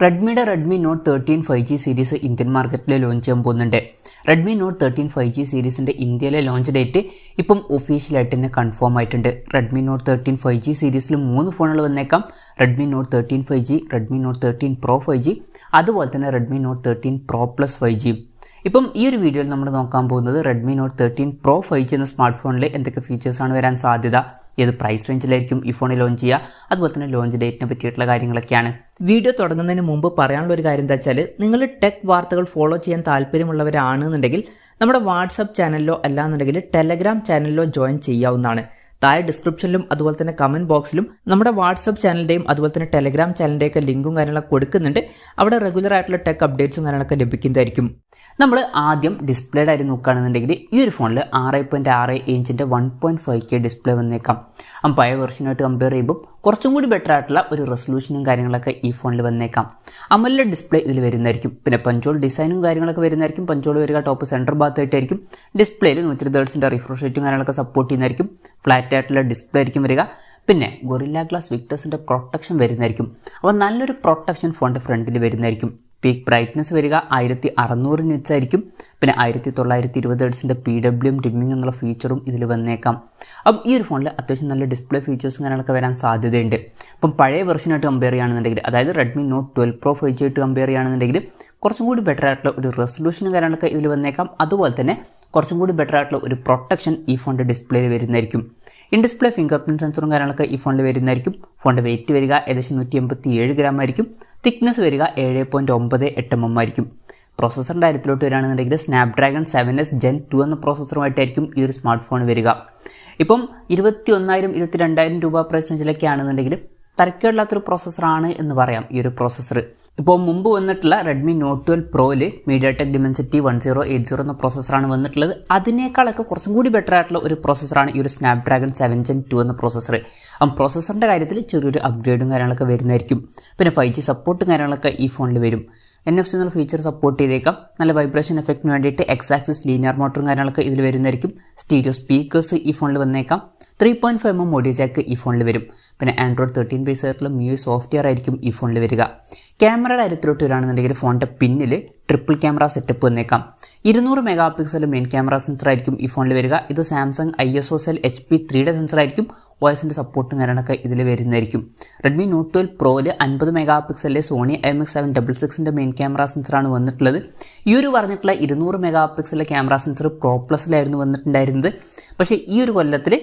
Redmi note 13 5G series Indian മാർക്കറ്റിൽ launch ചെയ്യാൻ പോകുന്നുണ്ട്. റെഡ്മി നോട്ട് 13 5G സീരീസിൻ്റെ ഇന്ത്യയിലെ ലോഞ്ച് ഡേറ്റ് ഇപ്പം ഒഫീഷ്യലായിട്ട് തന്നെ കൺഫേം ആയിട്ടുണ്ട്. റെഡ്മി നോട്ട് 13 5G സീരീസിൽ 3 ഫോണുകൾ വന്നേക്കാം. Redmi note 13 5G, Redmi note 13 Pro 5G, അതുപോലെ തന്നെ Redmi note 13 Pro Plus 5G. ഇപ്പം ഈ ഒരു വീഡിയോയിൽ നമ്മൾ നോക്കാൻ പോകുന്നത് റെഡ്മി നോട്ട് 13 Pro 5G എന്ന സ്മാർട്ട് ഫോണിൽ എന്തൊക്കെ ഫീച്ചേഴ്സാണ് വരാൻ സാധ്യത, ഏത് പ്രൈസ് റേഞ്ചിലായിരിക്കും ഈ ഫോണിൽ ലോഞ്ച് ചെയ്യുക, അതുപോലെ തന്നെ ലോഞ്ച് ഡേറ്റിനെ പറ്റിയിട്ടുള്ള കാര്യങ്ങളൊക്കെയാണ്. വീഡിയോ തുടങ്ങുന്നതിന് മുമ്പ് പറയാനുള്ള ഒരു കാര്യം എന്താ വെച്ചാൽ, നിങ്ങൾ ടെക് വാർത്തകൾ ഫോളോ ചെയ്യാൻ താല്പര്യമുള്ളവരാണെന്നുണ്ടെങ്കിൽ നമ്മുടെ വാട്സപ്പ് ചാനലിലോ അല്ലാന്നുണ്ടെങ്കിൽ ടെലഗ്രാം ചാനലിലോ ജോയിൻ ചെയ്യാവുന്നതാണ്. താഴെ ഡിസ്ക്രിപ്ഷനിലും അതുപോലെ തന്നെ കമൻറ്റ് ബോക്സിലും നമ്മുടെ വാട്സപ്പ് ചാനലിൻ്റെയും അതുപോലെ തന്നെ ടെലഗ്രാം ചാനലിൻ്റെയൊക്കെ ലിങ്കും കാര്യങ്ങളൊക്കെ കൊടുക്കുന്നുണ്ട്. അവിടെ റെഗുലർ ആയിട്ടുള്ള ടെക് അപ്ഡേറ്റ്സും കാര്യങ്ങളൊക്കെ ലഭിക്കുന്നതായിരിക്കും. നമ്മൾ ആദ്യം ഡിസ്പ്ലേയുടെ കാര്യം നോക്കുകയാണെന്നുണ്ടെങ്കിൽ ഈ ഒരു ഫോണിൽ 6.6 ഇഞ്ചിൻ്റെ 1.5K ഡിസ്പ്ലേ വന്നേക്കാം. പഴയ വെർഷനായിട്ട് കമ്പയർ ചെയ്യുമ്പോൾ കുറച്ചും കൂടി ബെറ്റർ ആയിട്ടുള്ള ഒരു റെസൊല്യൂഷനും കാര്യങ്ങളൊക്കെ ഈ ഫോണിൽ വന്നേക്കാം. AMOLED ഡിസ്പ്ലേ ഇതിൽ വരുന്നതായിരിക്കും. പിന്നെ പഞ്ചോൾ ഡിസൈനും കാര്യങ്ങളൊക്കെ വരുന്നതായിരിക്കും. പഞ്ചോൾ വരിക ടോപ്പ് സെൻറ്റർ ഭാഗത്തായിട്ടായിരിക്കും. ഡിസ്പ്ലേയിൽ 120 Hz റിഫ്രഷ് റേറ്റും കാര്യങ്ങളൊക്കെ സപ്പോർട്ട് ചെയ്യുന്നതായിരിക്കും. ഫ്ലാറ്റ് ആയിട്ടുള്ള ഡിസ്പ്ലേ ആയിരിക്കും വരിക. പിന്നെ ഗൊറില്ല ഗ്ലാസ് വിക്ടേഴ്സിൻ്റെ പ്രൊട്ടക്ഷൻ വരുന്നതായിരിക്കും. അപ്പോൾ നല്ലൊരു പ്രൊട്ടക്ഷൻ ഫോണിൻ്റെ ഫ്രണ്ടിൽ വരുന്നതായിരിക്കും. പീക്ക് ബ്രൈറ്റ്നസ് വരിക 1600 nits ആയിരിക്കും. പിന്നെ 1920 Hz PWM ഡിമ്മിങ് എന്നുള്ള ഫീച്ചറും ഇതിൽ വന്നേക്കാം. അപ്പം ഈ ഒരു ഫോണിൽ അത്യാവശ്യം നല്ല ഡിസ്പ്ലേ ഫീച്ചേഴ്സും കാര്യങ്ങളൊക്കെ വരാൻ സാധ്യതയുണ്ട്. അപ്പം പഴയ വെർഷനായിട്ട് കമ്പയർ ചെയ്യുകയാണെന്നുണ്ടെങ്കിൽ, അതായത് റെഡ്മി നോട്ട് 12 Pro 5G ആയിട്ട് കമ്പയർ ചെയ്യുകയാണെന്നുണ്ടെങ്കിൽ കുറച്ചും കൂടി ബെറ്റർ ആയിട്ടുള്ള ഒരു റെസൊല്യൂഷനും കാര്യങ്ങളൊക്കെ ഇതിൽ വന്നേക്കാം. അതുപോലെ തന്നെ കുറച്ചും കൂടി ബെറ്റർ ആയിട്ടുള്ള ഒരു പ്രൊട്ടക്ഷൻ ഈ ഫോണിൻ്റെ ഡിസ്പ്ലേയിൽ വരുന്നതായിരിക്കും. ഇൻ ഡിസ്പ്ലേ ഫിംഗർ പ്രിൻറ്റ് സെൻസറും കാര്യങ്ങളൊക്കെ ഈ ഫോണിൽ വരുന്നതായിരിക്കും. ഫോണിൻ്റെ വെയിറ്റ് വരിക ഏകദേശം 187 ഗ്രാം ആയിരിക്കും. തിക്നെസ് വരിക 7.98 mm ആയിരിക്കും. പ്രോസസ്സറിൻ്റെ കാര്യത്തിലോട്ട് വരികയാണെന്നുണ്ടെങ്കിൽ സ്നാപ്ഡ്രാഗൺ 7S Gen 2 എന്ന പ്രോസസ്സറുമായിട്ടായിരിക്കും ഈ ഒരു സ്മാർട്ട് ഫോൺ വരിക. ഇപ്പം 21,000-22,000 രൂപ പ്രൈസ് റേഞ്ചിലൊക്കെ ആണെന്നുണ്ടെങ്കിൽ തരക്കേടില്ലാത്തൊരു പ്രോസസ്സറാണ് എന്ന് പറയാം ഈ ഒരു പ്രോസസ്സർ. ഇപ്പോൾ മുമ്പ് വന്നിട്ടുള്ള റെഡ്മി നോട്ട് 12 പ്രോയിൽ മീഡിയാടെക് ഡിമെൻസിറ്റി 1080 എന്ന പ്രോസസ്സറാണ് വന്നിട്ടുള്ളത്. അതിനേക്കാളൊക്കെ കുറച്ചും കൂടി ബെറ്റർ ആയിട്ടുള്ള ഒരു പ്രോസസ്സറാണ് ഈ ഒരു സ്നാപ്ഡ്രാഗൺ 7 Gen 2 എന്ന പ്രോസസ്സർ. പ്രോസസ്സറിൻ്റെ കാര്യത്തിൽ ചെറിയൊരു അപ്ഗ്രേഡും കാര്യങ്ങളൊക്കെ വരുന്നതായിരിക്കും. പിന്നെ 5G സപ്പോർട്ടും കാര്യങ്ങളൊക്കെ ഈ ഫോണിൽ വരും. NFC എന്നുള്ള ഫീച്ചർ സപ്പോർട്ട് ചെയ്തേക്കാം. നല്ല വൈബ്രേഷൻ എഫക്റ്റിന് വേണ്ടിയിട്ട് എക്സ് ആക്സിസ് ലീനിയർ മോട്ടറും കാര്യങ്ങളൊക്കെ ഇതിൽ വരുന്നതായിരിക്കും. സ്റ്റീരിയോ സ്പീക്കേഴ്സ് ഈ ഫോണിൽ വന്നേക്കാം. 3.5 mm ഓഡിയോ ജാക്ക് ഈ ഫോണിൽ വരും. പിന്നെ ആൻഡ്രോയിഡ് 13 ബേസ് ആയിട്ടുള്ള MIUI സോഫ്റ്റ്വെയർ ആയിരിക്കും ഈ ഫോണിൽ വരിക. ക്യാമറയുടെ കാര്യത്തിലോട്ട് വരികയാണെന്നുണ്ടെങ്കിൽ ഫോണിൻ്റെ പിന്നിൽ ട്രിപ്പിൾ ക്യാമറ സെറ്റപ്പ് വന്നേക്കാം. 200 MP മെയിൻ ക്യാമറ സെൻസർ ആയിരിക്കും ഈ ഫോണിൽ വരിക. ഇത് സാംസങ് ISOCELL HP3 സെൻസർ ആയിരിക്കും. OSൻ്റെ സപ്പോർട്ടും കാര്യങ്ങളൊക്കെ ഇതിൽ വരുന്നതായിരിക്കും. റെഡ്മി നോട്ട് 12 പ്രോയിൽ 50 MP Sony IMX766 main camera സെൻസറാണ് വന്നിട്ടുള്ളത്. ഈ ഒരു പറഞ്ഞിട്ടുള്ള 200 MP ക്യാമറ സെൻസർ Pro Plusലായിരുന്നു വന്നിട്ടുണ്ടായിരുന്നത്. പക്ഷേ ഈ ഒരു കൊല്ലത്തിൽ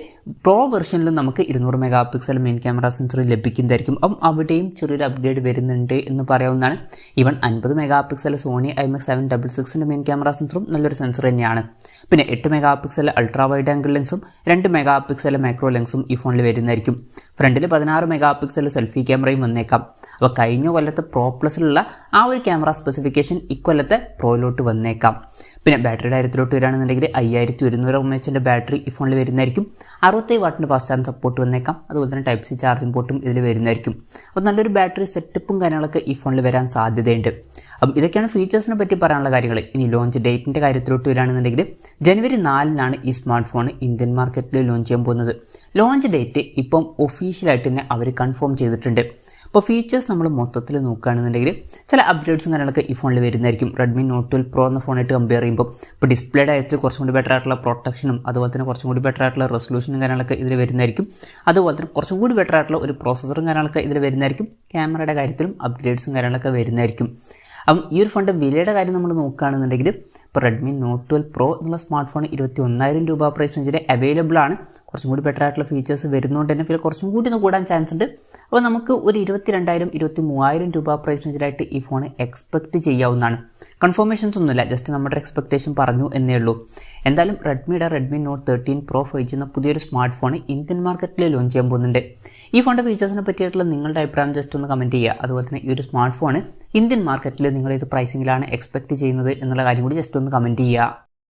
പ്രോ വെർഷനിലും നമുക്ക് 200 MP മെയിൻ ക്യാമറ സെൻസർ ലഭിക്കുന്നതായിരിക്കും. അപ്പം അവിടെയും ചെറിയൊരു അപ്ഗ്രേഡ് വരുന്നുണ്ട് എന്ന് പറയാവുന്നതാണ്. Even 50 MP Sony IMX766 main camera സെൻസറും നല്ലൊരു സെൻസർ തന്നെയാണ്. പിന്നെ 8 MP അൾട്രാ വൈഡ് ആംഗിൾ ലെൻസും 2 MP മാക്രോ ലെൻസും ഈ ഫോണിൽ വരുന്നതായിരിക്കും. ഫ്രണ്ടിൽ 16 MP സെൽഫി ക്യാമറയും വന്നേക്കാം. അപ്പോൾ കഴിഞ്ഞ കൊല്ലത്തെ Pro Plusലുള്ള ആ ഒരു ക്യാമറ സ്പെസിഫിക്കേഷൻ ഇക്കൊല്ലത്തെ പ്രോയിലോട്ട് വന്നേക്കാം. പിന്നെ ബാറ്ററിയുടെ കാര്യത്തിലോട്ട് വരികയാണെന്നുണ്ടെങ്കിൽ 5100 mAh ബാറ്ററി ഈ ഫോണിൽ വരുന്നതായിരിക്കും. 67 വാട്ടിൻ്റെ ഫാസ്റ്റ് ചാർജ് സപ്പോർട്ട് വന്നേക്കാം. അതുപോലെ തന്നെ Type C ചാർജിംഗ് പോർട്ടും ഇതിൽ വരുന്നതായിരിക്കും. അപ്പോൾ നല്ലൊരു ബാറ്ററി സെറ്റപ്പും കാര്യങ്ങളൊക്കെ ഈ ഫോണിൽ വരാൻ സാധ്യതയുണ്ട്. അപ്പം ഇതൊക്കെയാണ് ഫീച്ചേഴ്സിനെ പറ്റി പറയാനുള്ള കാര്യങ്ങൾ. ഇനി ലോഞ്ച് ഡേറ്റിൻ്റെ കാര്യത്തിലോട്ട് വരികയാണെന്നുണ്ടെങ്കിൽ ജനുവരി 4 ഈ സ്മാർട്ട് ഫോൺ ഇന്ത്യൻ മാർക്കറ്റിൽ ലോഞ്ച് ചെയ്യാൻ പോകുന്നത്. ലോഞ്ച് ഡേറ്റ് ഇപ്പം ഒഫീഷ്യലായിട്ട് തന്നെ അവർ കൺഫേം ചെയ്തിട്ടുണ്ട്. ഇപ്പോൾ ഫീച്ചേഴ്സ് നമ്മൾ മൊത്തത്തിൽ നോക്കുകയാണെന്നുണ്ടെങ്കിൽ ചില അപ്ഡേറ്റ്സും കാര്യങ്ങളൊക്കെ ഈ ഫോണിൽ വരുന്നതായിരിക്കും. റെഡ്മി നോട്ട് 12 Pro എന്ന ഫോണായിട്ട് കമ്പയർ ചെയ്യുമ്പോൾ ഇപ്പോൾ ഡിസ്പ്ലേയുടെ കാര്യത്തിൽ കുറച്ചും കൂടി ബെറ്റർ ആയിട്ടുള്ള പ്രൊട്ടക്ഷനും അതുപോലെ തന്നെ കുറച്ചും കൂടി ബെറ്റർ ആയിട്ടുള്ള റെസൊല്യൂഷനും കാര്യങ്ങളൊക്കെ ഇതിൽ വരുന്നതായിരിക്കും. അതുപോലെ തന്നെ കുറച്ചും കൂടി ബെറ്റർ ആയിട്ടുള്ള ഒരു പ്രോസസ്സറും കാര്യങ്ങളൊക്കെ ഇതിൽ വരുന്നതായിരിക്കും. ക്യാമറയുടെ കാര്യത്തിലും അപ്ഗ്രേഡ്സും കാര്യങ്ങളൊക്കെ വരുന്നതായിരിക്കും. അപ്പം ഈ ഒരു ഫോണിൻ്റെ വിലയുടെ കാര്യം നമ്മൾ നോക്കുകയാണെന്നുണ്ടെങ്കിൽ ഇപ്പോൾ റെഡ്മി നോട്ട് 12 Pro എന്നുള്ള സ്മാർട്ട് ഫോൺ 21,000 രൂപ പ്രൈസ് റേഞ്ചിൽ അവൈലബിൾ ആണ്. കുറച്ചും കൂടി ബെറ്റർ ആയിട്ടുള്ള ഫീച്ചേഴ്സ് വരുന്നതുകൊണ്ട് തന്നെ വില കുറച്ചും കൂടി ഒന്ന് കൂടാൻ ചാൻസ് ഉണ്ട്. അപ്പോൾ നമുക്ക് ഒരു 22,000-23,000 രൂപ പ്രൈസ് റേഞ്ചിലായിട്ട് ഈ ഫോൺ എക്സ്പെക്റ്റ് ചെയ്യാവുന്നതാണ്. കൺഫർമേഷൻസ് ഒന്നുമില്ല, ജസ്റ്റ് നമ്മുടെ എക്സ്പെക്റ്റേഷൻ പറഞ്ഞു എന്നേ ഉള്ളൂ. എന്തായാലും റെഡ്മി നോട്ട് 13 Pro 5G എന്ന പുതിയൊരു സ്മാർട്ട് ഫോൺ ഇന്ത്യൻ മാർക്കറ്റിൽ ലോഞ്ച് ചെയ്യാൻ പോകുന്നുണ്ട്. ഈ ഫോണിൻ്റെ ഫീച്ചേഴ്സിനെ പറ്റിയിട്ടുള്ള നിങ്ങളുടെ അഭിപ്രായം ജസ്റ്റ് ഒന്ന് കമൻറ്റ് ചെയ്യുക. അതുപോലെ തന്നെ ഈ ഒരു സ്മാർട്ട് ഫോൺ ഇന്ത്യൻ മാർക്കറ്റിൽ നിങ്ങൾ ഏത് പ്രൈസിങ്ങിലാണ് എക്സ്പെക്റ്റ് ചെയ്യുന്നത് എന്നുള്ള കാര്യം കൂടി ജസ്റ്റ് ഒന്ന് കമൻറ്റ് ചെയ്യുക.